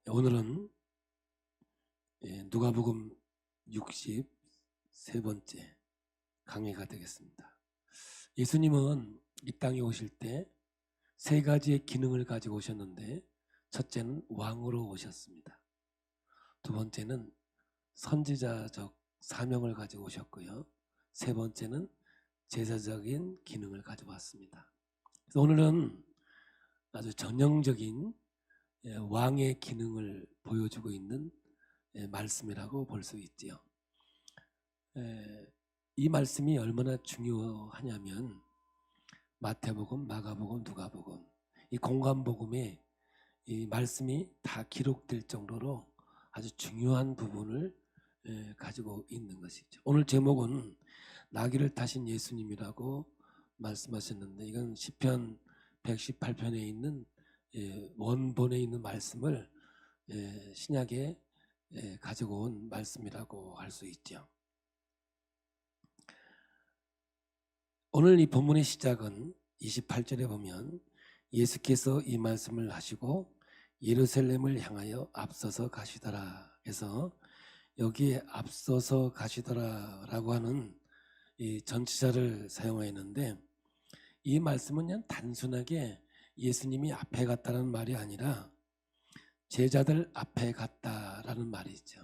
오늘은 누가복음 63번째 강의가 되겠습니다. 예수님은 이 땅에 오실 때 세 가지의 기능을 가지고 오셨는데, 첫째는 왕으로 오셨습니다. 두 번째는 선지자적 사명을 가지고 오셨고요. 세 번째는 제사적인 기능을 가지고 왔습니다. 그래서 오늘은 아주 전형적인 왕의 기능을 보여주고 있는 말씀이라고 볼 수 있지요. 이 말씀이 얼마나 중요하냐면 마태복음, 마가복음, 누가복음, 이 공관복음에 이 말씀이 다 기록될 정도로 아주 중요한 부분을 가지고 있는 것이죠. 오늘 제목은 나귀를 타신 예수님이라고 말씀하셨는데, 이건 시편 118편에 있는 원본에 있는 말씀을 신약에 가지고 온 말씀이라고 할 수 있죠. 오늘 이 본문의 시작은 28절에 보면 예수께서 이 말씀을 하시고 예루살렘을 향하여 앞서서 가시더라 해서, 여기에 앞서서 가시더라라고 하는 이 전치사를 사용하였는데, 이 말씀은 그냥 단순하게 예수님이 앞에 갔다는 말이 아니라 제자들 앞에 갔다라는 말이죠.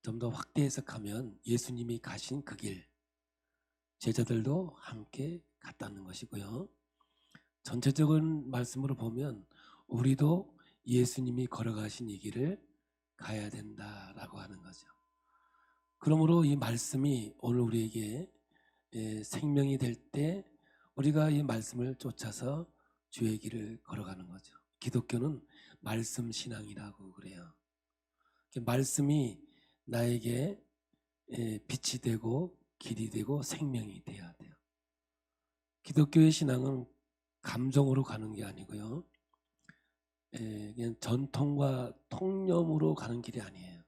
좀 더 확대 해석하면 예수님이 가신 그 길, 제자들도 함께 갔다는 것이고요. 전체적인 말씀으로 보면 우리도 예수님이 걸어가신 이 길을 가야 된다라고 하는 거죠. 그러므로 이 말씀이 오늘 우리에게 생명이 될 때 우리가 이 말씀을 쫓아서 주의 길을 걸어가는 거죠. 기독교는 말씀 신앙이라고 그래요. 말씀이 나에게 빛이 되고 길이 되고 생명이 돼야 돼요. 기독교의 신앙은 감정으로 가는 게 아니고요, 그냥 전통과 통념으로 가는 길이 아니에요.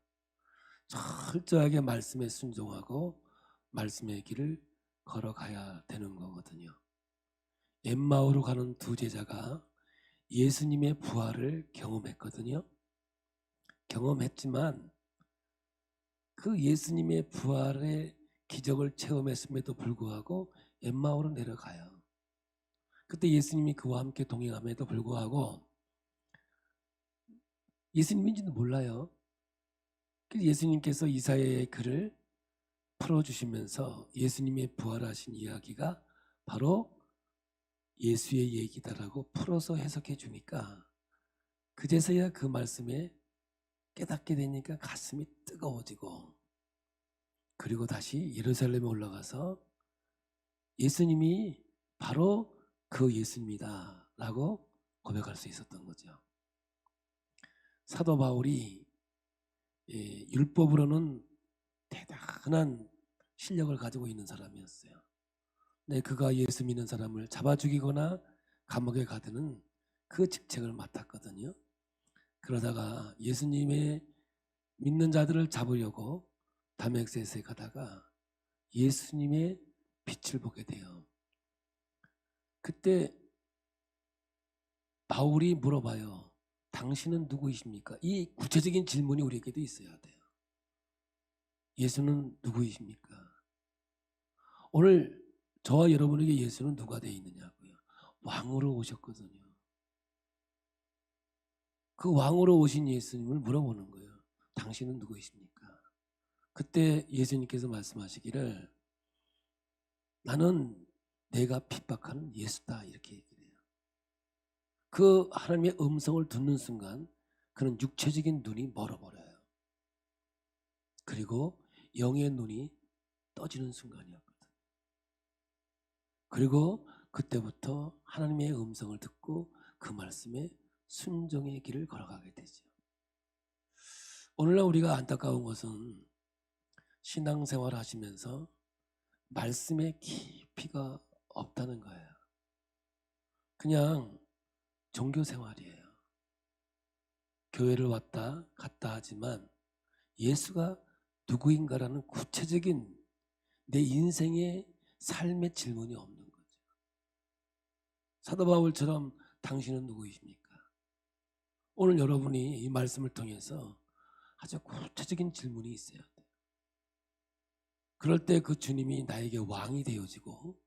철저하게 말씀에 순종하고 말씀의 길을 걸어가야 되는 거거든요. 엠마오로 가는 두 제자가 예수님의 부활을 경험했거든요. 경험했지만 그 예수님의 부활의 기적을 체험했음에도 불구하고 엠마오로 내려가요. 그때 예수님이 그와 함께 동행함에도 불구하고 예수님인지도 몰라요. 그래서 예수님께서 이사야의 글을 풀어주시면서 예수님의 부활하신 이야기가 바로 예수의 얘기다라고 풀어서 해석해 주니까, 그제서야 그 말씀에 깨닫게 되니까 가슴이 뜨거워지고, 그리고 다시 예루살렘에 올라가서 예수님이 바로 그 예수입니다 라고 고백할 수 있었던 거죠. 사도 바울이 율법으로는 대단한 실력을 가지고 있는 사람이었어요. 근데 그가 예수 믿는 사람을 잡아 죽이거나 감옥에 가두는 그 직책을 맡았거든요. 그러다가 예수님의 믿는 자들을 잡으려고 다메섹에 가다가 예수님의 빛을 보게 돼요. 그때 바울이 물어봐요. 당신은 누구이십니까? 이 구체적인 질문이 우리에게도 있어야 돼요. 예수는 누구이십니까? 오늘 저와 여러분에게 예수는 누가 되어 있느냐고요. 왕으로 오셨거든요. 그 왕으로 오신 예수님을 물어보는 거예요. 당신은 누구이십니까? 그때 예수님께서 말씀하시기를, 나는 내가 핍박하는 예수다, 이렇게 얘기를 해요. 그 하나님의 음성을 듣는 순간 그는 육체적인 눈이 멀어버려요. 그리고 영의 눈이 떠지는 순간이었거든요. 그리고 그때부터 하나님의 음성을 듣고 그 말씀에 순종의 길을 걸어가게 되죠. 오늘날 우리가 안타까운 것은 신앙생활 하시면서 말씀의 깊이가 없다는 거예요. 그냥 종교생활이에요. 교회를 왔다 갔다 하지만 예수가 누구인가라는 구체적인 내 인생의 삶의 질문이 없는 거죠. 사도 바울처럼 당신은 누구이십니까? 오늘 여러분이 이 말씀을 통해서 아주 구체적인 질문이 있어야 돼요. 그럴 때 그 주님이 나에게 왕이 되어지고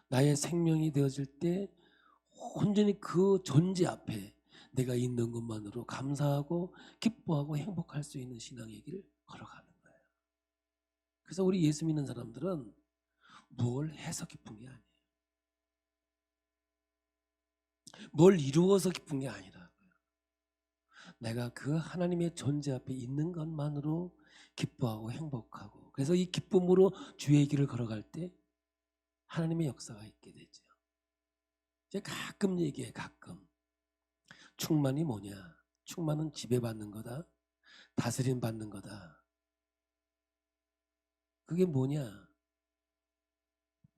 나의 생명이 되어질 때 온전히 그 존재 앞에 내가 있는 것만으로 감사하고 기뻐하고 행복할 수 있는 신앙의 길을 걸어가는 거예요. 그래서 우리 예수 믿는 사람들은 뭘 해서 기쁜 게 아니에요. 뭘 이루어서 기쁜 게 아니라 내가 그 하나님의 존재 앞에 있는 것만으로 기뻐하고 행복하고, 그래서 이 기쁨으로 주의 길을 걸어갈 때 하나님의 역사가 있게 되죠. 제가 가끔 얘기해. 가끔 충만이 뭐냐? 충만은 지배받는 거다, 다스림 받는 거다. 그게 뭐냐?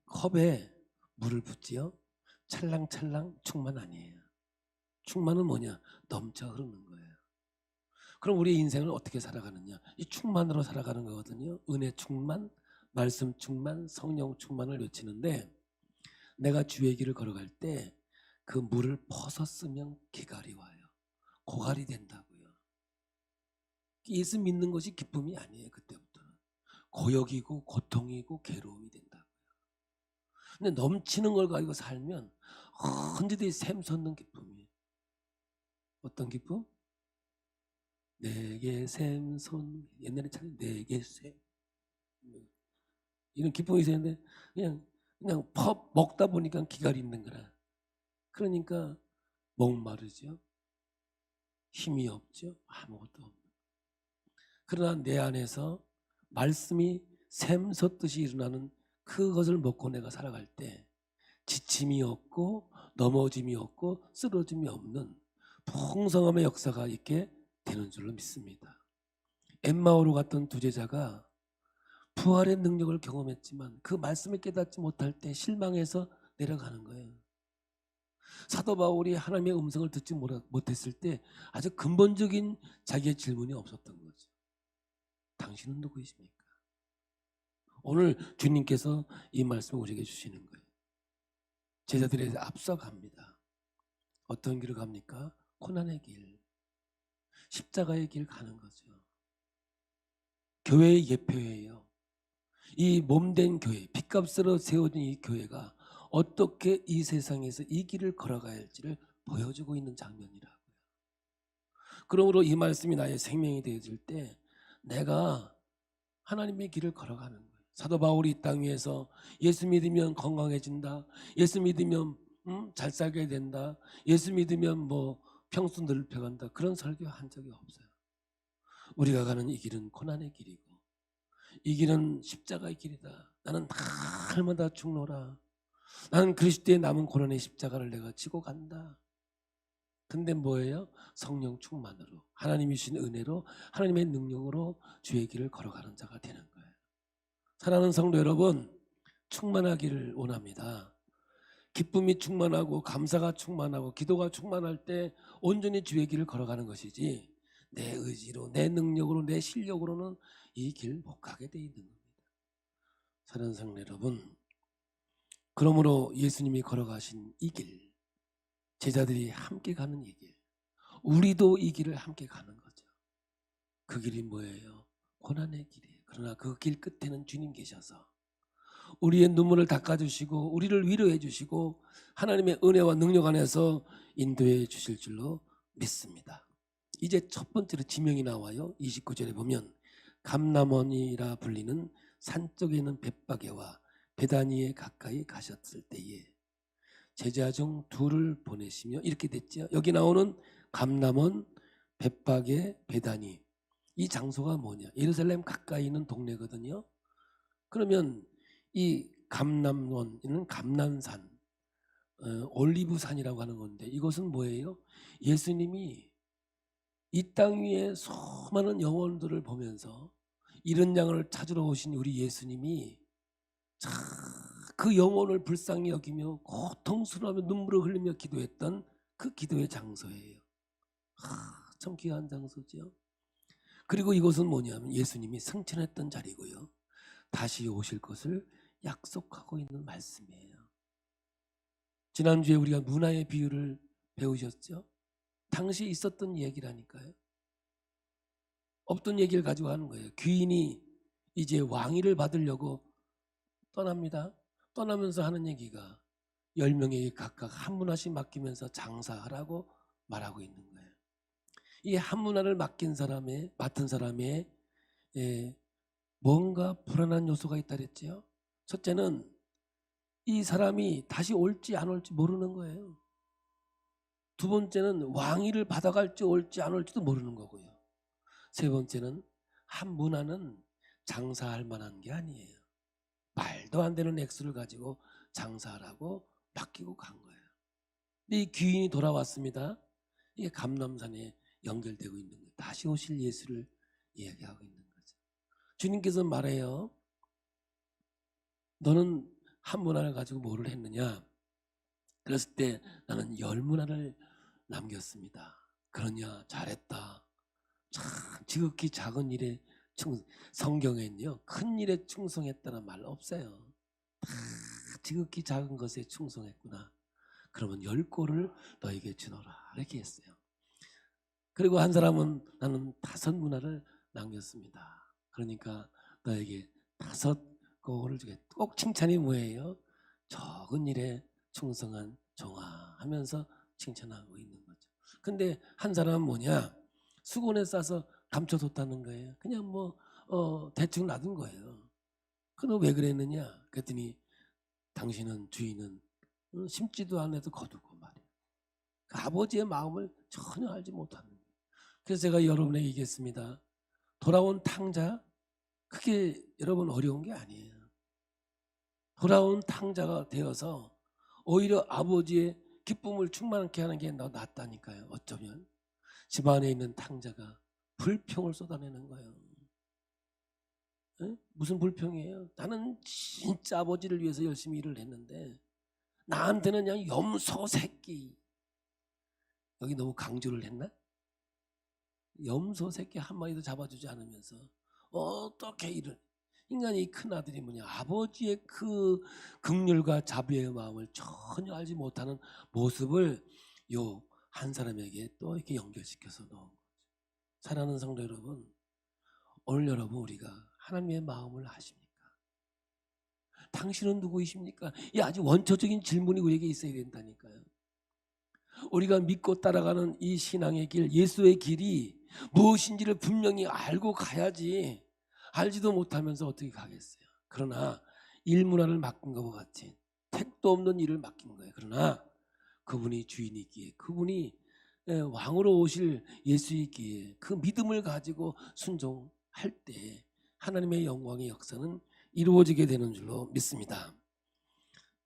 컵에 물을 붓지요, 찰랑찰랑 충만 아니에요. 충만은 뭐냐? 넘쳐 흐르는 거예요. 그럼 우리의 인생을 어떻게 살아가느냐? 이 충만으로 살아가는 거거든요. 은혜 충만, 말씀 충만, 성령 충만을 외치는데, 내가 주의 길을 걸어갈 때 그 물을 퍼서 쓰면 기갈이 와요. 고갈이 된다고요. 예수 믿는 것이 기쁨이 아니에요. 그때부터는 고역이고 고통이고 괴로움이 된다고요. 근데 넘치는 걸 가지고 살면 언제든지 샘솟는 기쁨이에요. 어떤 기쁨? 내게 샘솟, 옛날에 참 내게 샘, 이런 기쁨이 있었는데 그냥 먹다 보니까 기갈이 있는 거라. 그러니까 목마르죠. 힘이 없죠. 아무것도 없는. 그러나 내 안에서 말씀이 샘솟듯이 일어나는 그것을 먹고 내가 살아갈 때 지침이 없고 넘어짐이 없고 쓰러짐이 없는 풍성함의 역사가 있게 되는 줄로 믿습니다. 엠마오로 갔던 두 제자가 부활의 능력을 경험했지만 그 말씀을 깨닫지 못할 때 실망해서 내려가는 거예요. 사도 바울이 하나님의 음성을 듣지 못했을 때 아주 근본적인 자기의 질문이 없었던 거죠. 당신은 누구이십니까? 오늘 주님께서 이 말씀을 우리에게 주시는 거예요. 제자들에 앞서갑니다. 어떤 길을 갑니까? 고난의 길, 십자가의 길 가는 거죠. 교회의 예표예요. 이 몸된 교회, 핏값으로 세워진 이 교회가 어떻게 이 세상에서 이 길을 걸어가야 할지를 보여주고 있는 장면이라고요. 그러므로 이 말씀이 나의 생명이 되어질 때 내가 하나님의 길을 걸어가는 거예요. 사도 바울이 이 땅 위에서 예수 믿으면 건강해진다, 예수 믿으면 잘 살게 된다, 예수 믿으면 뭐 평수 넓혀간다, 그런 설교한 적이 없어요. 우리가 가는 이 길은 고난의 길이고 이 길은 십자가의 길이다. 나는 날마다 죽노라. 나는 그리스도의 남은 고난의 십자가를 내가 지고 간다. 근데 뭐예요? 성령 충만으로, 하나님이 주신 은혜로, 하나님의 능력으로 주의 길을 걸어가는 자가 되는 거예요. 사랑하는 성도 여러분, 충만하기를 원합니다. 기쁨이 충만하고 감사가 충만하고 기도가 충만할 때 온전히 주의 길을 걸어가는 것이지, 내 의지로, 내 능력으로, 내 실력으로는 이 길 못 가게 돼 있는 겁니다. 사랑하는 성도 여러분, 그러므로 예수님이 걸어가신 이 길, 제자들이 함께 가는 이 길, 우리도 이 길을 함께 가는 거죠. 그 길이 뭐예요? 고난의 길이에요. 그러나 그 길 끝에는 주님 계셔서 우리의 눈물을 닦아주시고 우리를 위로해 주시고 하나님의 은혜와 능력 안에서 인도해 주실 줄로 믿습니다. 이제 첫 번째로 지명이 나와요. 29절에 보면 감람원이라 불리는 산 쪽에 있는 벳바게와 베다니에 가까이 가셨을 때에 제자 중 둘을 보내시며, 이렇게 됐죠. 여기 나오는 감람원, 벳바게, 베다니, 이 장소가 뭐냐? 예루살렘 가까이 있는 동네거든요. 그러면 이 감람원은 감람산, 올리브산이라고 하는 건데, 이것은 뭐예요? 예수님이 이 땅 위에 수많은 영혼들을 보면서 이런 양을 찾으러 오신 우리 예수님이 그 영혼을 불쌍히 여기며 고통스러워하며 눈물을 흘리며 기도했던 그 기도의 장소예요. 참 귀한 장소죠. 그리고 이곳은 뭐냐면 예수님이 승천했던 자리고요, 다시 오실 것을 약속하고 있는 말씀이에요. 지난주에 우리가 문화의 비유를 배우셨죠. 당시에 있었던 얘기라니까요. 없던 얘기를 가지고 하는 거예요. 귀인이 이제 왕위를 받으려고 떠납니다. 떠나면서 하는 얘기가 10명에게 각각 한 문화씩 맡기면서 장사하라고 말하고 있는 거예요. 이 한 문화를 맡은 사람의 뭔가 불안한 요소가 있다 그랬죠. 첫째는 이 사람이 다시 올지 안 올지 모르는 거예요. 두 번째는 왕위를 받아갈지 올지 안 올지도 모르는 거고요. 세 번째는 한 문화는 장사할 만한 게 아니에요. 말도 안 되는 액수를 가지고 장사하라고 맡기고 간 거예요. 이 귀인이 돌아왔습니다. 이게 감람산에 연결되고 있는 거예요. 다시 오실 예수를 이야기하고 있는 거죠. 주님께서 말해요. 너는 한 문화를 가지고 뭐를 했느냐? 그랬을 때 나는 10문화를 남겼습니다. 그러냐? 잘했다. 참 지극히 작은 일에 성경에는요 큰 일에 충성했다는 말 없어요. 다 지극히 작은 것에 충성했구나. 그러면 10골을 너에게 주노라 이렇게 했어요. 그리고 한 사람은 나는 5문화를 남겼습니다. 그러니까 너에게 5골을 주겠다. 꼭 칭찬이 뭐예요? 적은 일에 충성한 종아 하면서 칭찬하고 있는 거죠. 근데 한 사람은 뭐냐? 수건에 싸서 감춰뒀다는 거예요. 그냥 대충 놔둔 거예요. 그럼 왜 그랬느냐? 그랬더니 당신은 주인은 심지도 않아도 거두고 말이에요. 그 아버지의 마음을 전혀 알지 못하는 거예요. 그래서 제가 여러분에게 얘기했습니다. 돌아온 탕자 그게 여러분 어려운 게 아니에요. 돌아온 탕자가 되어서 오히려 아버지의 기쁨을 충만케 하는 게 더 낫다니까요. 어쩌면 집안에 있는 탕자가 불평을 쏟아내는 거예요. 에? 무슨 불평이에요? 나는 진짜 아버지를 위해서 열심히 일을 했는데 나한테는 그냥 염소 새끼. 여기 너무 강조를 했나? 염소 새끼 한 마리도 잡아주지 않으면서 어떻게 일을. 인간이 큰 아들이 뭐냐? 아버지의 그 긍휼과 자비의 마음을 전혀 알지 못하는 모습을 요 한 사람에게 또 이렇게 연결시켜서 넣은 거죠. 사랑하는 성도 여러분, 오늘 여러분 우리가 하나님의 마음을 아십니까? 당신은 누구이십니까? 이 아주 원초적인 질문이 우리에게 있어야 된다니까요. 우리가 믿고 따라가는 이 신앙의 길, 예수의 길이 무엇인지를 분명히 알고 가야지. 알지도 못하면서 어떻게 가겠어요. 그러나 일문화를 맡긴 것과 같이 택도 없는 일을 맡긴 거예요. 그러나 그분이 주인이기에, 그분이 왕으로 오실 예수이기에 그 믿음을 가지고 순종할 때 하나님의 영광의 역사는 이루어지게 되는 줄로 믿습니다.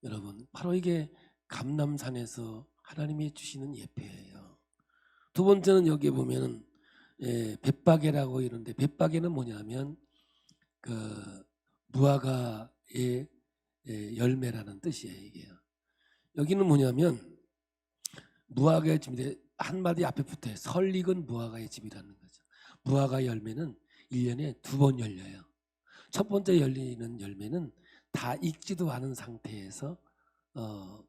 여러분, 바로 이게 감람산에서 하나님이 주시는 예배예요. 두 번째는 여기에 보면은 벳바게라고 이러는데, 벳바게는 뭐냐면 그 무화과의 열매라는 뜻이에요. 이게요. 여기는 뭐냐면 무화과의 집인데 한마디 앞에 붙어요. 설익은 무화과의 집이라는 거죠. 무화과 열매는 1년에 2번 열려요. 첫 번째 열리는 열매는 다 익지도 않은 상태에서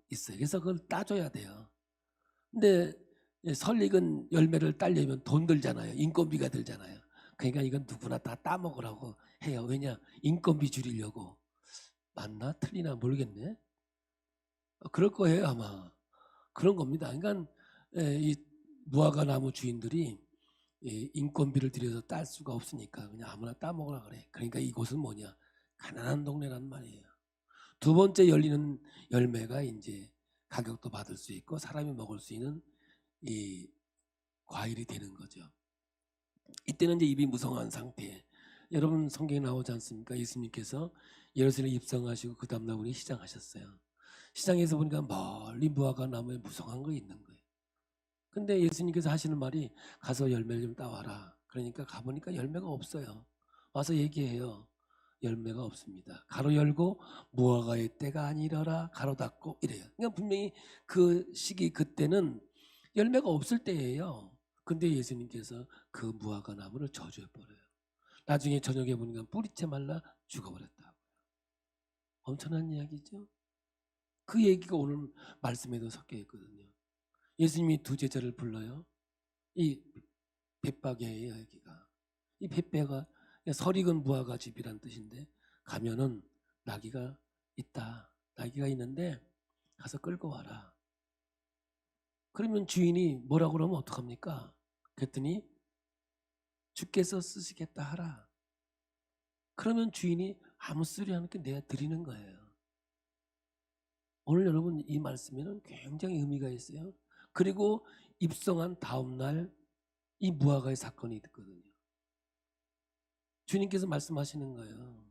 있어요. 그래서 그걸 따줘야 돼요. 근데 설익은 열매를 따려면 돈 들잖아요. 인건비가 들잖아요. 그러니까 이건 누구나 다 따먹으라고 해요. 왜냐? 인건비 줄이려고. 맞나? 틀리나 모르겠네. 그럴 거예요 아마. 그런 겁니다. 그러니까 이 무화과 나무 주인들이 인건비를 들여서 딸 수가 없으니까 그냥 아무나 따먹으라 그래. 그러니까 이곳은 뭐냐? 가난한 동네란 말이에요. 두 번째 열리는 열매가 이제 가격도 받을 수 있고 사람이 먹을 수 있는 이 과일이 되는 거죠. 이때는 이제 입이 무성한 상태. 여러분 성경에 나오지 않습니까? 예수님께서 예루살렘 입성하시고 그 다음날 우리 시장하셨어요. 시장에서 보니까 멀리 무화과 나무에 무성한 거 있는 거예요. 근데 예수님께서 하시는 말이 가서 열매를 좀 따와라. 그러니까 가보니까 열매가 없어요. 와서 얘기해요. 열매가 없습니다. 가로 열고 무화과의 때가 아니라라 가로 닫고 이래요. 그러니까 분명히 그 시기 그때는 열매가 없을 때예요. 근데 예수님께서 그 무화과 나무를 저주해 버려요. 나중에 저녁에 보니까 뿌리채 말라 죽어버렸다고요. 엄청난 이야기죠. 그 얘기가 오늘 말씀에도 섞여 있거든요. 예수님이 두 제자를 불러요. 이 벳바게예요. 여기가 이 벳바가 설익은 무화과 집이란 뜻인데 가면은 나귀가 있다. 나귀가 있는데 가서 끌고 와라. 그러면 주인이 뭐라고 그러면 어떡합니까? 그랬더니 주께서 쓰시겠다 하라. 그러면 주인이 아무 소리 안 하게 내드리는 거예요. 오늘 여러분 이 말씀에는 굉장히 의미가 있어요. 그리고 입성한 다음 날 이 무화과의 사건이 있거든요. 주님께서 말씀하시는 거예요.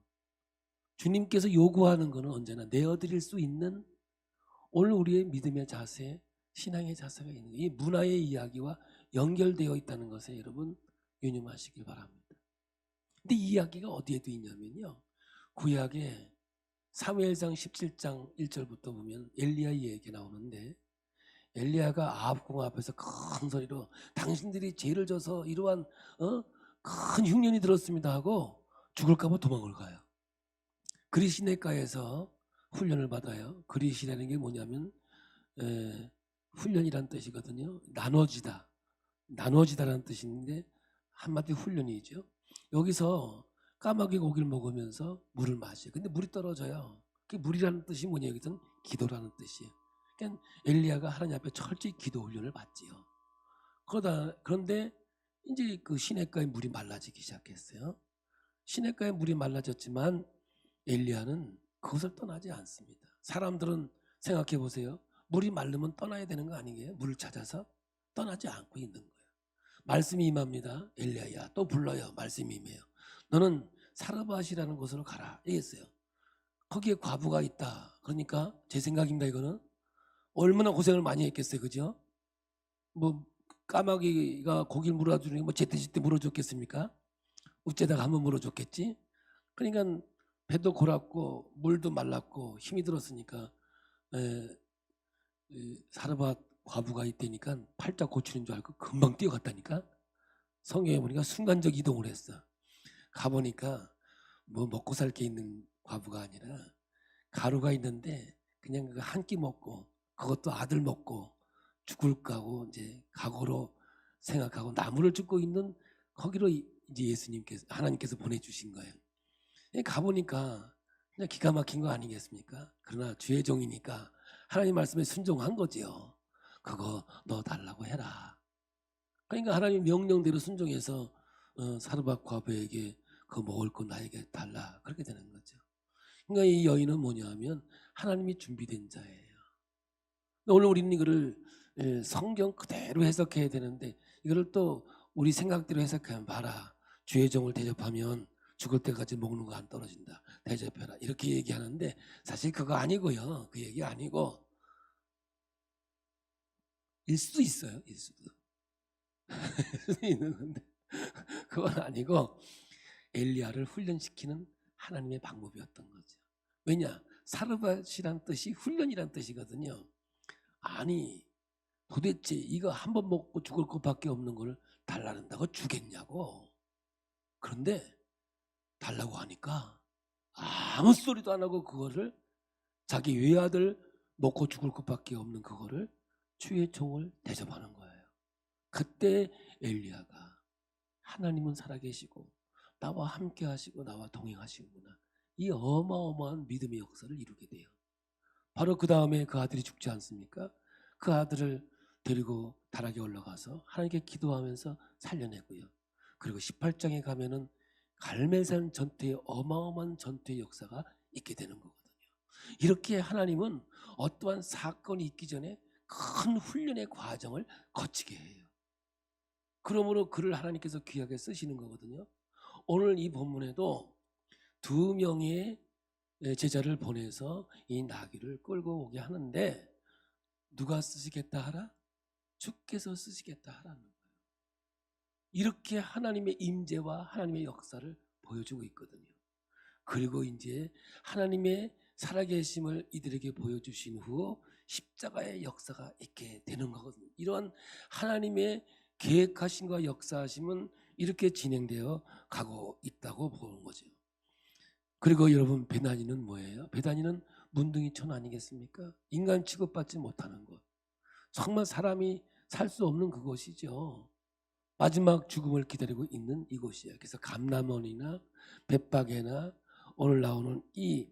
주님께서 요구하는 것은 언제나 내어드릴 수 있는 오늘 우리의 믿음의 자세, 신앙의 자세가 있는 거예요. 이 문화의 이야기와 연결되어 있다는 것에 여러분 유념하시길 바랍니다. 근데 이 이야기가 어디에도 있냐면요. 구약에 사무엘상 17장 1절부터 보면 엘리야 이야기 나오는데 엘리야가 아합 공 앞에서 큰 소리로 당신들이 죄를 져서 이러한 큰 흉년이 들었습니다 하고 죽을까 봐 도망을 가요. 그리시네가에서 훈련을 받아요. 그리시라는 게 뭐냐면 훈련이란 뜻이거든요. 나눠지다라는 뜻인데 한마디 훈련이죠. 여기서 까마귀 고기를 먹으면서 물을 마셔요. 근데 물이 떨어져요. 그 물이라는 뜻이 뭐냐 여기서는 기도라는 뜻이에요. 그러니까 엘리야가 하나님 앞에 철저히 기도 훈련을 받지요. 그런데 이제 그 시냇가의 물이 말라지기 시작했어요. 시냇가의 물이 말라졌지만 엘리야는 그것을 떠나지 않습니다. 사람들은 생각해 보세요. 물이 마르면 떠나야 되는 거 아니에요? 물을 찾아서 떠나지 않고 있는 거예요. 말씀이 임합니다. 엘리야야 또 불러요. 말씀이 임해요. 너는 사르밧이라는 곳으로 가라. 이랬어요. 거기에 과부가 있다. 그러니까 제 생각입니다. 이거는 얼마나 고생을 많이 했겠어요. 그죠? 뭐 까마귀가 고기를 물어주는 게 뭐 제때제때 물어줬겠습니까? 어째다가 한번 물어줬겠지? 그러니까 배도 골았고 물도 말랐고 힘이 들었으니까 사르밧 과부가 있다니까 팔자 고치는 줄 알고 금방 뛰어갔다니까. 성경에 보니까 순간적 이동을 했어. 가보니까 뭐 먹고 살 게 있는 과부가 아니라 가루가 있는데 그냥 한 끼 먹고 그것도 아들 먹고 죽을까 하고 이제 각오로 생각하고 나무를 줍고 있는 거기로 이제 예수님께서 하나님께서 보내주신 거예요. 가보니까 그냥 기가 막힌 거 아니겠습니까? 그러나 주의 종이니까 하나님 말씀에 순종한 거지요. 그거 너 달라고 해라. 그러니까 하나님 명령대로 순종해서 사르밧 과부에게 그 먹을 거 나에게 달라 그렇게 되는 거죠. 그러니까 이 여인은 뭐냐면 하나님이 준비된 자예요. 오늘 우리는 이거를 성경 그대로 해석해야 되는데 이거를 또 우리 생각대로 해석하면 봐라. 주의 종을 대접하면 죽을 때까지 먹는 거 안 떨어진다. 대접해라. 이렇게 얘기하는데 사실 그거 아니고요. 그 얘기 아니고 일 수도 있어요. 일 수도 있는 건데 그건 아니고 엘리야를 훈련시키는 하나님의 방법이었던 거죠. 왜냐? 사르밧이란 뜻이 훈련이란 뜻이거든요. 아니 도대체 이거 한 번 먹고 죽을 것밖에 없는 걸 달라는다고 주겠냐고. 그런데 달라고 하니까 아무 소리도 안 하고 그거를 자기 외아들 먹고 죽을 것밖에 없는 그거를 주의 종을 대접하는 거예요. 그때 엘리야가 하나님은 살아계시고 나와 함께 하시고 나와 동행하시는구나. 이 어마어마한 믿음의 역사를 이루게 돼요. 바로 그 다음에 그 아들이 죽지 않습니까? 그 아들을 데리고 다락에 올라가서 하나님께 기도하면서 살려내고요. 그리고 18장에 가면은 갈멜산 전투의 어마어마한 전투의 역사가 있게 되는 거거든요. 이렇게 하나님은 어떠한 사건이 있기 전에 큰 훈련의 과정을 거치게 해요. 그러므로 그를 하나님께서 귀하게 쓰시는 거거든요. 오늘 이 본문에도 2명의 제자를 보내서 이 나귀를 끌고 오게 하는데 누가 쓰시겠다 하라? 주께서 쓰시겠다 하라는 거예요. 이렇게 하나님의 임재와 하나님의 역사를 보여주고 있거든요. 그리고 이제 하나님의 살아계심을 이들에게 보여주신 후 십자가의 역사가 있게 되는 거거든요. 이러한 하나님의 계획하심과 역사하심은 이렇게 진행되어 가고 있다고 보는 거죠. 그리고 여러분 베다니는 뭐예요? 베다니는 문둥이촌 아니겠습니까? 인간 취급받지 못하는 곳. 정말 사람이 살 수 없는 그곳이죠. 마지막 죽음을 기다리고 있는 이곳이에요. 그래서 감람원이나 벳바게나 오늘 나오는 이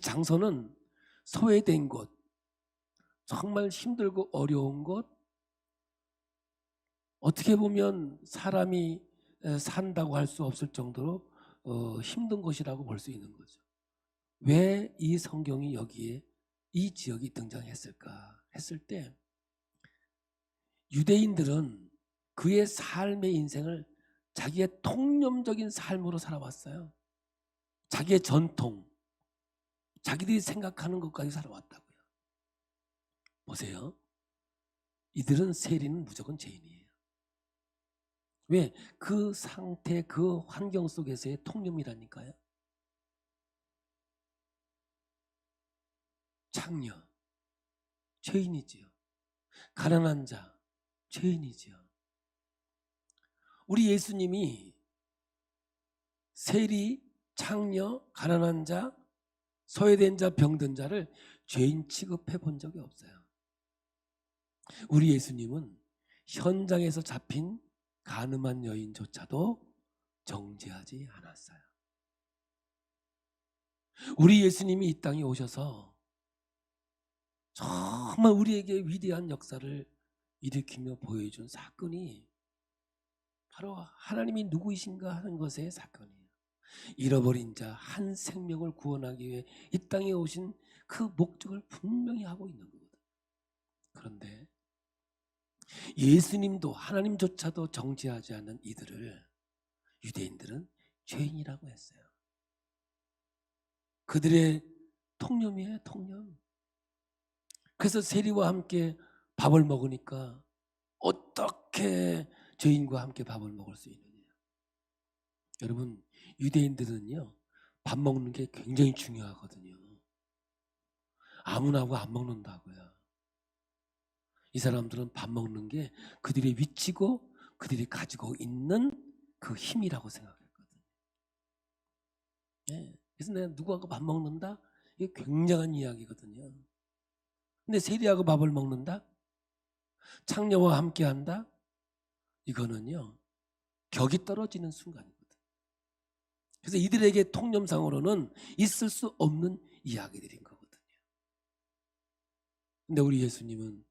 장소는 소외된 곳, 정말 힘들고 어려운 곳, 어떻게 보면 사람이 산다고 할 수 없을 정도로 힘든 곳이라고 볼 수 있는 거죠. 왜 이 성경이 여기에 이 지역이 등장했을까 했을 때, 유대인들은 그의 삶의 인생을 자기의 통념적인 삶으로 살아왔어요. 자기의 전통, 자기들이 생각하는 것까지 살아왔다고요. 보세요. 이들은 세리는 무조건 죄인이에요. 왜? 그 상태, 그 환경 속에서의 통념이라니까요. 창녀, 죄인이지요. 가난한 자, 죄인이지요. 우리 예수님이 세리, 창녀, 가난한 자, 소외된 자, 병든 자를 죄인 취급해 본 적이 없어요. 우리 예수님은 현장에서 잡힌 가늠한 여인조차도 정죄하지 않았어요. 우리 예수님이 이 땅에 오셔서 정말 우리에게 위대한 역사를 일으키며 보여준 사건이 바로 하나님이 누구이신가 하는 것의 사건이에요. 잃어버린 자 한 생명을 구원하기 위해 이 땅에 오신 그 목적을 분명히 하고 있는 거거든요. 그런데 예수님도 하나님조차도 정죄하지 않는 이들을 유대인들은 죄인이라고 했어요. 그들의 통념이에요, 통념. 그래서 세리와 함께 밥을 먹으니까 어떻게 죄인과 함께 밥을 먹을 수 있느냐. 여러분, 유대인들은요, 밥 먹는 게 굉장히 중요하거든요. 아무나 하고 안 먹는다고요. 이 사람들은 밥 먹는 게 그들의 위치고 그들이 가지고 있는 그 힘이라고 생각했거든요. 네. 그래서 내가 누구하고 밥 먹는다? 이게 굉장한 이야기거든요. 근데 세리하고 밥을 먹는다? 창녀와 함께 한다? 이거는요, 격이 떨어지는 순간이거든요. 그래서 이들에게 통념상으로는 있을 수 없는 이야기들인 거거든요. 근데 우리 예수님은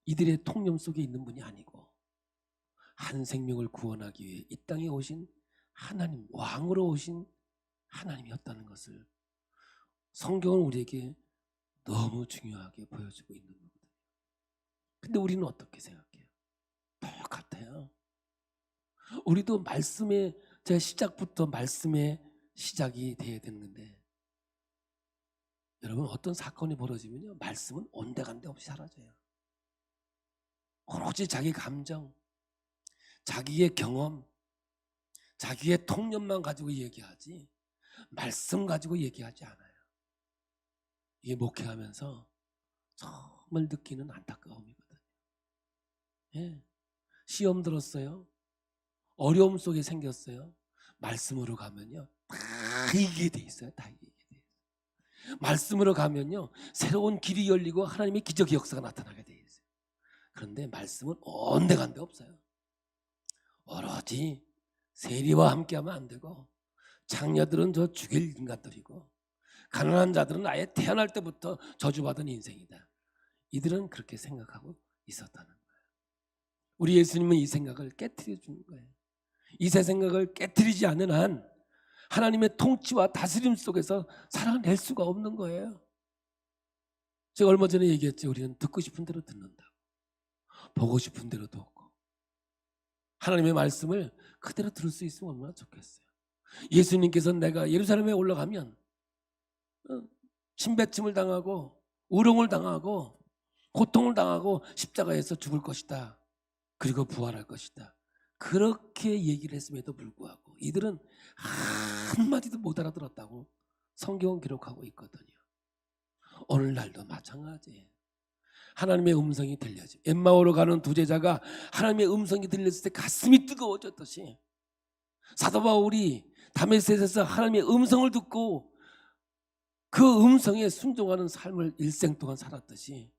이들의 통념 속에 있는 분이 아니고 한 생명을 구원하기 위해 이 땅에 오신 하나님, 왕으로 오신 하나님이었다는 것을 성경은 우리에게 너무 중요하게 보여주고 있는 거거든요. 근데 우리는 어떻게 생각해요? 똑같아요. 우리도 말씀의 제 시작부터 말씀의 시작이 돼야 되는 건데, 여러분, 어떤 사건이 벌어지면요, 말씀은 온데간데 없이 사라져요. 오로지 자기 감정, 자기의 경험, 자기의 통념만 가지고 얘기하지 말씀 가지고 얘기하지 않아요. 이게 목회하면서 정말 느끼는 안타까움이거든요. 예. 시험 들었어요. 어려움 속에 생겼어요. 말씀으로 가면요, 다 이기게 돼 있어요. 다 이기게 돼 있어요. 말씀으로 가면요, 새로운 길이 열리고 하나님의 기적의 역사가 나타나게 돼 있어요. 그런데 말씀은 온데간데 없어요. 오로지 세리와 함께하면 안 되고, 창녀들은 저 죽일 인간들이고, 가난한 자들은 아예 태어날 때부터 저주받은 인생이다. 이들은 그렇게 생각하고 있었다는 거예요. 우리 예수님은 이 생각을 깨트려 주는 거예요. 이 새 생각을 깨트리지 않는 한 하나님의 통치와 다스림 속에서 살아낼 수가 없는 거예요. 제가 얼마 전에 얘기했죠. 우리는 듣고 싶은 대로 듣는다고, 보고 싶은 대로 듣고, 하나님의 말씀을 그대로 들을 수 있으면 얼마나 좋겠어요. 예수님께서 내가 예루살렘에 올라가면 침뱉음을 당하고 우롱을 당하고 고통을 당하고 십자가에서 죽을 것이다. 그리고 부활할 것이다. 그렇게 얘기를 했음에도 불구하고 이들은 한마디도 못 알아들었다고 성경은 기록하고 있거든요. 오늘날도 마찬가지예요. 하나님의 음성이 들려지, 엠마오로 가는 두 제자가 하나님의 음성이 들렸을 때 가슴이 뜨거워졌듯이, 사도 바울이 다메섹에서 하나님의 음성을 듣고 그 음성에 순종하는 삶을 일생 동안 살았듯이,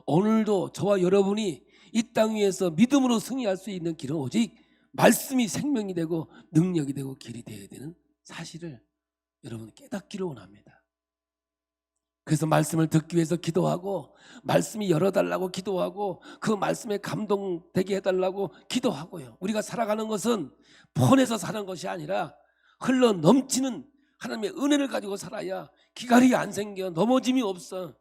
오늘도 저와 여러분이 이 땅 위에서 믿음으로 승리할 수 있는 길은 오직 말씀이 생명이 되고 능력이 되고 길이 되어야 되는 사실을 여러분 깨닫기를 원합니다. 그래서 말씀을 듣기 위해서 기도하고, 말씀이 열어달라고 기도하고, 그 말씀에 감동되게 해달라고 기도하고요. 우리가 살아가는 것은 폰에서 사는 것이 아니라 흘러 넘치는 하나님의 은혜를 가지고 살아야 기갈이 안 생겨, 넘어짐이 없어.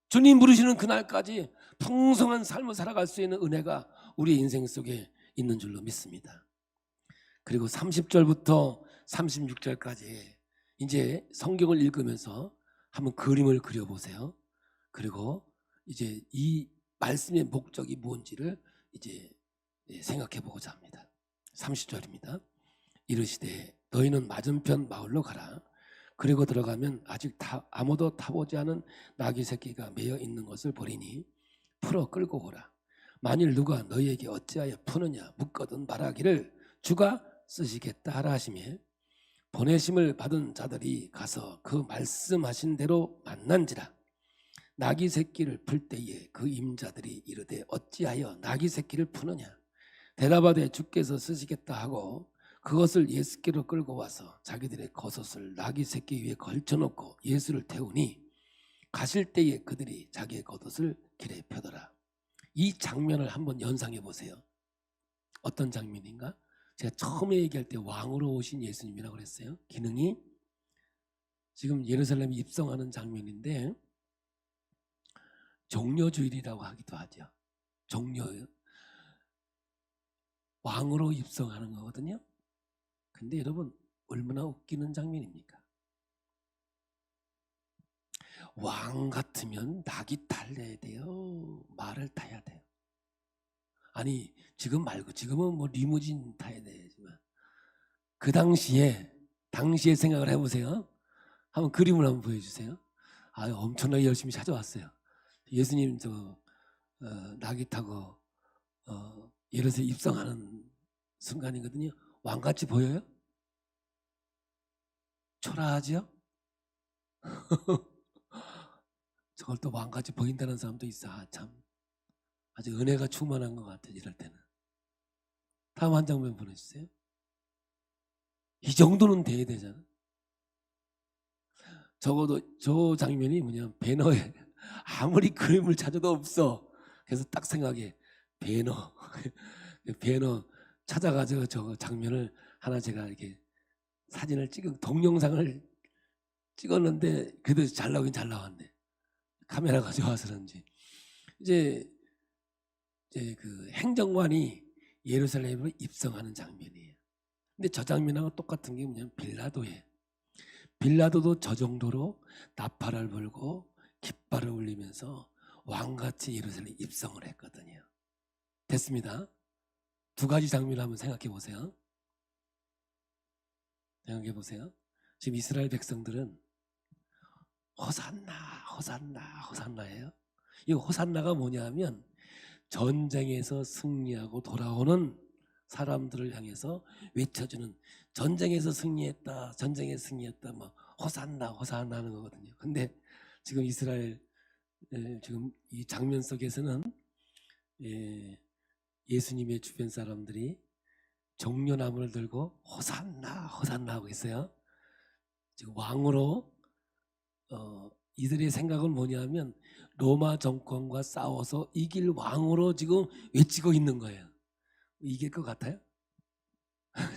주님 부르시는 그날까지 풍성한 삶을 살아갈 수 있는 은혜가 우리의 인생 속에 있는 줄로 믿습니다. 그리고 30절부터 36절까지 이제 성경을 읽으면서 한번 그림을 그려보세요. 그리고 이제 이 말씀의 목적이 뭔지를 이제 생각해 보고자 합니다. 30절입니다. 이르시되 너희는 맞은편 마을로 가라. 그리고 들어가면 아직 아무도 타보지 않은 나귀 새끼가 매여 있는 것을 보리니 풀어 끌고 오라. 만일 누가 너희에게 어찌하여 푸느냐 묻거든 말하기를 주가 쓰시겠다 하라 하시며, 보내심을 받은 자들이 가서 그 말씀하신 대로 만난지라. 나귀 새끼를 풀 때에 그 임자들이 이르되 어찌하여 나귀 새끼를 푸느냐. 대답하되 주께서 쓰시겠다 하고 그것을 예수께로 끌고 와서 자기들의 겉옷을 나귀 새끼 위에 걸쳐놓고 예수를 태우니, 가실 때에 그들이 자기의 겉옷을 길에 펴더라. 이 장면을 한번 연상해 보세요. 어떤 장면인가? 제가 처음에 얘기할 때 왕으로 오신 예수님이라고 그랬어요. 기능이 지금 예루살렘에 입성하는 장면인데, 종려주일이라고 하기도 하죠. 왕으로 입성하는 거거든요. 근데 여러분 얼마나 웃기는 장면입니까? 왕 같으면 낙이 탈려야 돼요? 말을 타야 돼요? 아니 지금 말고, 지금은 뭐 리무진 타야 되지만 그 당시에 생각을 해보세요. 한번 그림을 한번 보여주세요. 엄청나게 열심히 찾아왔어요. 예수님 낙이 타고 예루살렘 입성하는 순간이거든요. 왕같이 보여요? 초라하죠? 저걸 또 왕같이 보인다는 사람도 있어. 참 아주 은혜가 충만한 것 같아요. 이럴 때는. 다음 한 장면 보내주세요. 이 정도는 돼야 되잖아. 적어도 저 장면이 뭐냐면 배너에 아무리 그림을 찾아도 없어. 그래서 딱 생각해. 배너 찾아가지고 저 장면을 하나 제가 이렇게 사진을 동영상을 찍었는데 그래도 잘 나오긴 잘 나왔네. 카메라가 좋아서 그런지. 이제 그 행정관이 예루살렘으로 입성하는 장면이에요. 근데 저 장면하고 똑같은 게 뭐냐면 빌라도예요. 빌라도도 저 정도로 나팔을 불고 깃발을 울리면서 왕같이 예루살렘에 입성을 했거든요. 됐습니다. 두 가지 장면을 한번 생각해 보세요. 지금 이스라엘 백성들은 호산나 호산나 호산나예요. 이 호산나가 뭐냐면 전쟁에서 승리하고 돌아오는 사람들을 향해서 외쳐주는, 전쟁에서 승리했다 뭐 호산나 호산나 하는 거거든요. 근데 지금 이스라엘 지금 이 장면 속에서는 예수님의 주변 사람들이 종려나무를 들고 호산나 호산나 하고 있어요. 지금 왕으로 이들의 생각은 뭐냐면 로마 정권과 싸워서 이길 왕으로 지금 외치고 있는 거예요. 이길 것 같아요?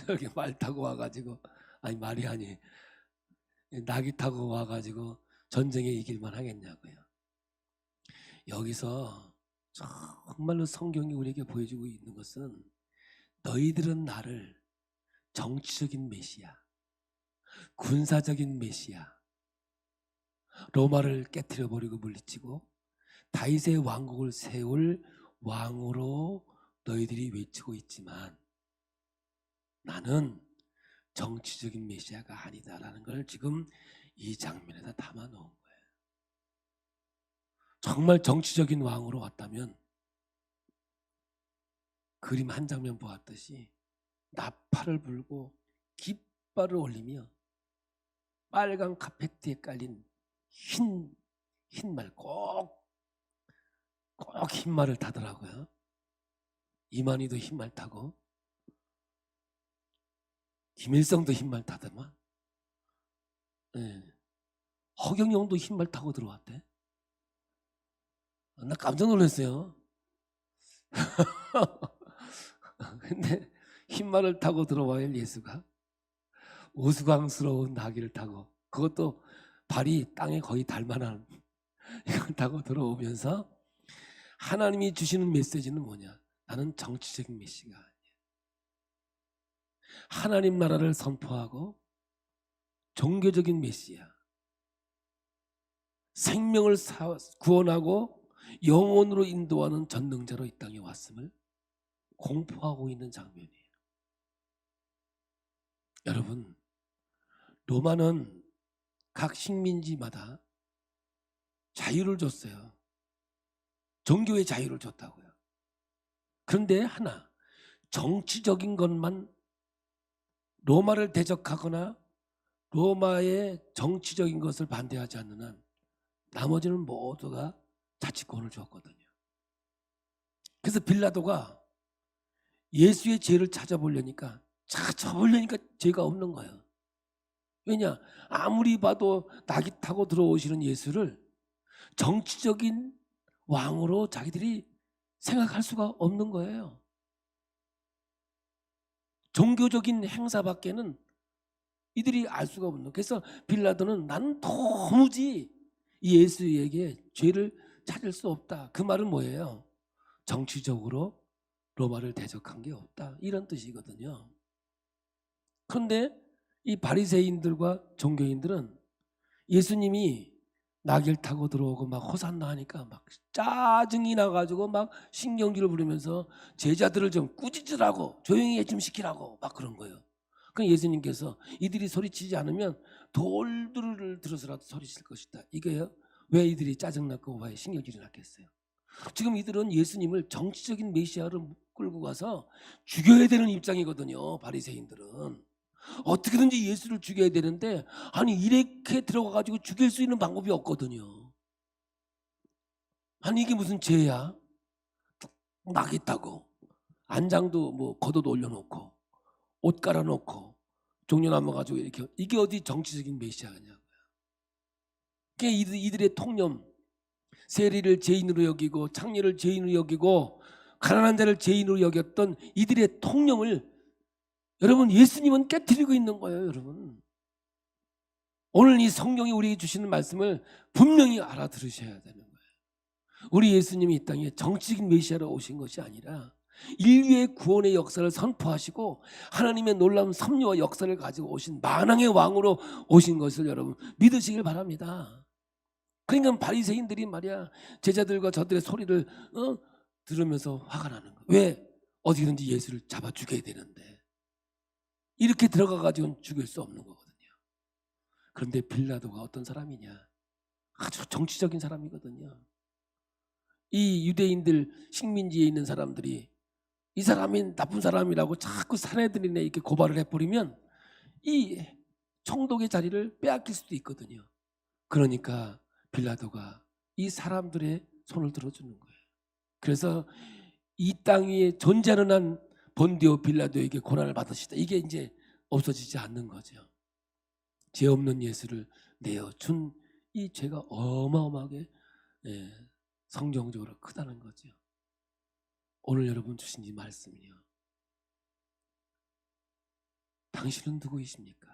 여기 말 타고 와가지고, 아니 말이 아니 낙이 타고 와가지고 전쟁에 이길만 하겠냐고요. 여기서 정말로 성경이 우리에게 보여주고 있는 것은, 너희들은 나를 정치적인 메시아, 군사적인 메시아, 로마를 깨트려 버리고 물리치고 다윗의 왕국을 세울 왕으로 너희들이 외치고 있지만 나는 정치적인 메시아가 아니다라는 걸 지금 이 장면에다 담아 놓은 거예요. 정말 정치적인 왕으로 왔다면 그림 한 장면 보았듯이 나팔을 불고 깃발을 올리며 빨간 카페트에 깔린 흰말 꼭 꼭 흰말을 타더라고요. 이만희도 흰말 타고 김일성도 흰말 타더만. 네. 허경영도 흰말 타고 들어왔대. 나 깜짝 놀랐어요. 근데 흰말을 타고 들어와야 예수가 우스꽝스러운 나귀를 타고, 그것도 발이 땅에 거의 닿을 만한 이걸 타고 들어오면서 하나님이 주시는 메시지는 뭐냐? 나는 정치적인 메시지가 아니야. 하나님 나라를 선포하고 종교적인 메시야. 생명을 구원하고 영혼으로 인도하는 전능자로 이 땅에 왔음을 공포하고 있는 장면이에요. 여러분, 로마는 각 식민지마다 자유를 줬어요. 종교의 자유를 줬다고요. 그런데 하나, 정치적인 것만 로마를 대적하거나 로마의 정치적인 것을 반대하지 않는 한 나머지는 모두가 자치권을 줬거든요. 그래서 빌라도가 예수의 죄를 찾아보려니까 죄가 없는 거예요. 왜냐? 아무리 봐도 낙이 타고 들어오시는 예수를 정치적인 왕으로 자기들이 생각할 수가 없는 거예요. 종교적인 행사밖에는 이들이 알 수가 없는 거예요. 그래서 빌라도는 나는 도무지 예수에게 죄를 찾을 수 없다. 그 말은 뭐예요? 정치적으로 로마를 대적한 게 없다, 이런 뜻이거든요. 그런데 이 바리새인들과 종교인들은 예수님이 나귀를 타고 들어오고 막 호산나 하니까 막 짜증이 나가지고 막 신경질을 부리면서 제자들을 좀 꾸짖으라고, 조용히 좀 시키라고 막 그런 거예요. 그럼 예수님께서 이들이 소리치지 않으면 돌들을 들어서라도 소리칠 것이다. 이게요, 왜 이들이 짜증났고 왜 신경질이 났겠어요? 지금 이들은 예수님을 정치적인 메시아로 끌고 가서 죽여야 되는 입장이거든요. 바리새인들은 어떻게든지 예수를 죽여야 되는데, 아니 이렇게 들어가 가지고 죽일 수 있는 방법이 없거든요. 아니 이게 무슨 죄야? 막 있다고 안장도 뭐 겉옷 올려놓고 옷 깔아놓고 종려나무 가지고 이렇게, 이게 어디 정치적인 메시아냐고요. 이들의 통념, 세리를 죄인으로 여기고 창녀를 죄인으로 여기고 가난한 자를 죄인으로 여겼던 이들의 통념을 여러분, 예수님은 깨트리고 있는 거예요. 여러분, 오늘 이 성경이 우리에게 주시는 말씀을 분명히 알아들으셔야 되는 거예요. 우리 예수님이 이 땅에 정치적인 메시아로 오신 것이 아니라 인류의 구원의 역사를 선포하시고 하나님의 놀라운 섭리와 역사를 가지고 오신 만왕의 왕으로 오신 것을 여러분 믿으시길 바랍니다. 그러니까 바리새인들이 말이야, 제자들과 저들의 소리를 들으면서 화가 나는 거예요. 왜? 어디든지 예수를 잡아 죽여야 되는데 이렇게 들어가 가지고는 죽일 수 없는 거거든요. 그런데 빌라도가 어떤 사람이냐? 아주 정치적인 사람이거든요. 이 유대인들 식민지에 있는 사람들이 이 사람이 나쁜 사람이라고 자꾸 사내들이네 이렇게 고발을 해버리면 이 총독의 자리를 빼앗길 수도 있거든요. 그러니까 빌라도가 이 사람들의 손을 들어주는 거예요. 그래서 이 땅 위에 존재하는 한 본디오 빌라도에게 고난을 받으시다, 이게 이제 없어지지 않는 거죠. 죄 없는 예수를 내어준 이 죄가 어마어마하게 성경적으로 크다는 거죠. 오늘 여러분 주신 이 말씀이요, 당신은 누구이십니까?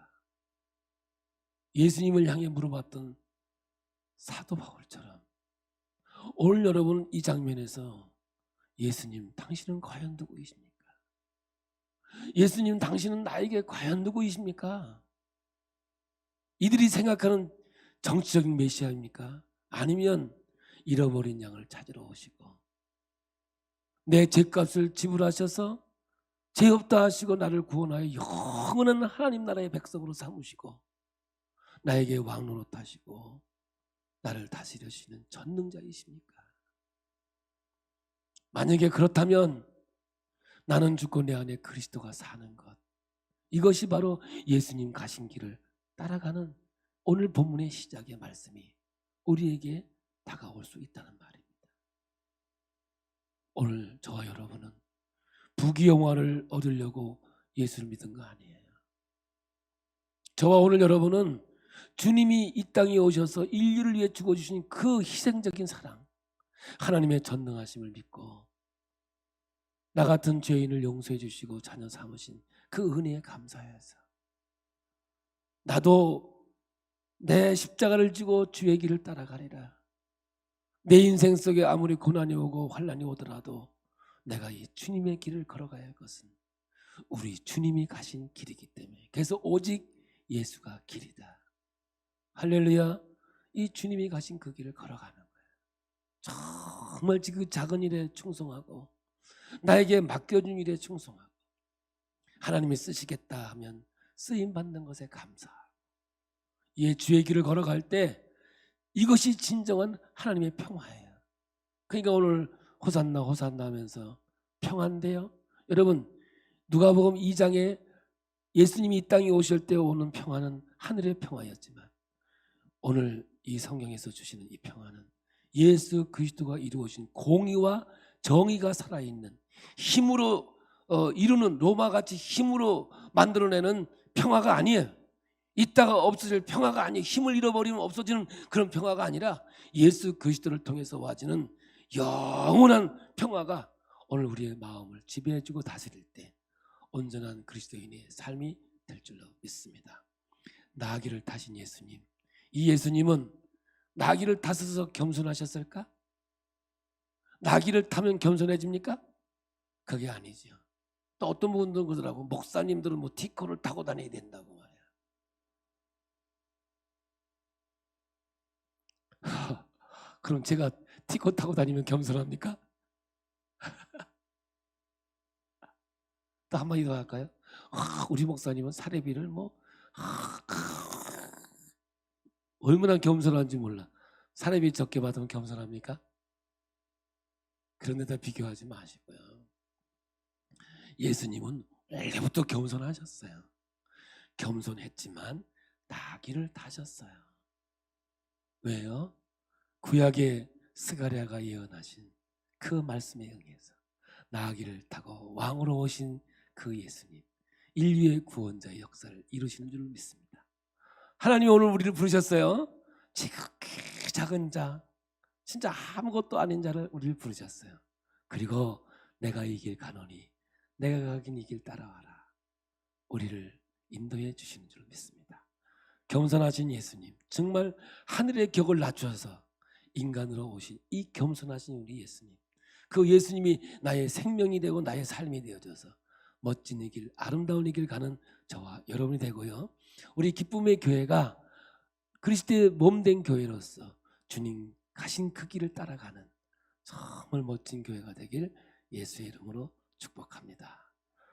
예수님을 향해 물어봤던 사도 바울처럼 오늘 여러분 이 장면에서 예수님, 당신은 과연 누구이십니까? 예수님, 당신은 나에게 과연 누구이십니까? 이들이 생각하는 정치적인 메시아입니까? 아니면 잃어버린 양을 찾으러 오시고 내 죄값을 지불하셔서 죄 없다 하시고 나를 구원하여 영원한 하나님 나라의 백성으로 삼으시고 나에게 왕 노릇하시고 나를 다스리시는 전능자이십니까? 만약에 그렇다면 나는 죽고 내 안에 그리스도가 사는 것, 이것이 바로 예수님 가신 길을 따라가는 오늘 본문의 시작의 말씀이 우리에게 다가올 수 있다는 말입니다. 오늘 저와 여러분은 부귀영화를 얻으려고 예수를 믿은 거 아니에요. 저와 오늘 여러분은 주님이 이 땅에 오셔서 인류를 위해 죽어주신 그 희생적인 사랑, 하나님의 전능하심을 믿고 나 같은 죄인을 용서해 주시고 자녀 삼으신 그 은혜에 감사해서 나도 내 십자가를 지고 주의 길을 따라가리라. 내 인생 속에 아무리 고난이 오고 환난이 오더라도 내가 이 주님의 길을 걸어가야 할 것은 우리 주님이 가신 길이기 때문에, 그래서 오직 예수가 길이다. 할렐루야. 이 주님이 가신 그 길을 걸어가는 거예요. 정말 그 작은 일에 충성하고 나에게 맡겨준 일에 충성하고 하나님이 쓰시겠다 하면 쓰임 받는 것에 감사하고 이 주의 길을 걸어갈 때 이것이 진정한 하나님의 평화예요. 그러니까 오늘 호산나 호산나 하면서 평안돼요. 여러분 누가복음 2장에 예수님이 이 땅에 오실 때 오는 평화는 하늘의 평화였지만 오늘 이 성경에서 주시는 이 평화는 예수 그리스도가 이루어진 공의와 정의가 살아있는 힘으로 이루는 로마같이 힘으로 만들어내는 평화가 아니에요. 있다가 없어질 평화가 아니에요. 힘을 잃어버리면 없어지는 그런 평화가 아니라 예수 그리스도를 통해서 와지는 영원한 평화가 오늘 우리의 마음을 지배해주고 다스릴 때 온전한 그리스도인의 삶이 될 줄로 믿습니다. 나귀를 타신 예수님, 이 예수님은 나귀를 타셔서 겸손하셨을까? 나귀를 타면 겸손해집니까? 그게 아니죠. 또 어떤 분들은 그러더라고. 목사님들은 뭐 티코를 타고 다녀야 된다고 말이야. 그럼 제가 티코 타고 다니면 겸손합니까? 또 한마디 더 할까요? 우리 목사님은 사례비를 얼마나 겸손한지 몰라. 사례비 적게 받으면 겸손합니까? 그런 데다 비교하지 마시고요. 예수님은 원래부터 겸손하셨어요. 겸손했지만 나귀를 타셨어요. 왜요? 구약의 스가랴가 예언하신 그 말씀에 의해서 나귀를 타고 왕으로 오신 그 예수님, 인류의 구원자의 역사를 이루시는 줄 믿습니다. 하나님 오늘 우리를 부르셨어요. 지극히 작은 자, 진짜 아무것도 아닌 자를 우리를 부르셨어요. 그리고 내가 이 길 가노니 내가 가긴 이 길 따라와라. 우리를 인도해 주시는 줄 믿습니다. 겸손하신 예수님, 정말 하늘의 격을 낮춰서 인간으로 오신 이 겸손하신 우리 예수님, 그 예수님이 나의 생명이 되고 나의 삶이 되어져서 멋진 이 길, 아름다운 이 길 가는 저와 여러분이 되고요. 우리 기쁨의 교회가 그리스도의 몸된 교회로서 주님 가신 그 길을 따라가는 정말 멋진 교회가 되길 예수의 이름으로 축복합니다.